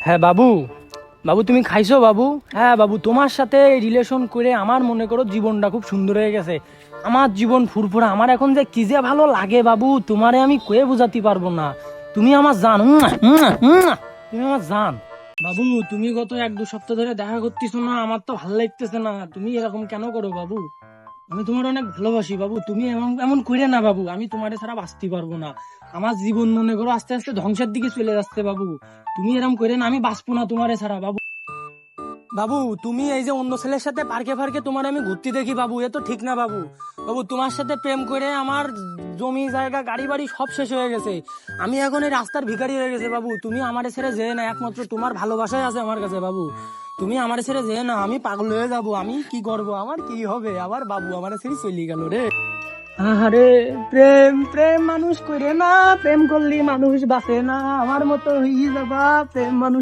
হ্যাঁ বাবু, বাবু তুমি খাইছো বাবু? হ্যাঁ বাবু, তোমার সাথে রিলেশন করে আমার মনে করো জীবনটা খুব সুন্দর হয়ে গেছে। আমার জীবন ফুরফুরা, আমার এখন যে কি যে ভালো লাগে বাবু, তোমারে আমি কয়ে বোঝাতে পারবো না। তুমি আমার জান, তুমি আমার জান। বাবু তুমি গত 1-2 সপ্তাহ ধরে দেখা করতেছো না, আমার তো ভালো লাগতেছে না। তুমি এরকম কেন করো বাবু? আমি তোমার অনেক ভালোবাসি বাবু, তুমি এমন এমন করে না বাবু, আমি তোমার ছাড়া বাঁচতে পারবো না। আমার জীবন মনে করো আস্তে আস্তে ধ্বংসের দিকে চলে যাচ্ছে বাবু। তুমি এরকম করে না, আমি বাঁচবো না তোমার ছাড়া বাবু। বাবু তুমি এই যে অন্য ছেলের সাথে পার্কে ফার্কে তোমার আমি ঘুরতে দেখি বাবু, এ তো ঠিক না বাবু। বাবু তোমার সাথে প্রেম করে আমার জমি জায়গা গাড়ি বাড়ি সব শেষ হয়ে গেছে। আমি এখন এই রাস্তার ভিখারি হয়ে গেছে বাবু। তুমি আমার ছেড়ে যেয়ে না, একমাত্র তোমার ভালোবাসাই আছে আমার কাছে বাবু। তুমি আমার ছেড়ে যেয়ে না, আমি পাগল হয়ে যাব। আমি কি করব, আমার কি হবে আবার বাবু, আমার ছেড়ে চলে গেল রে। আরে প্রেম প্রেম মানুষ করে না, প্রেম করলে মানুষ বাঁচে না। আমার মতো হয়ে যাবা প্রেম মানুষ।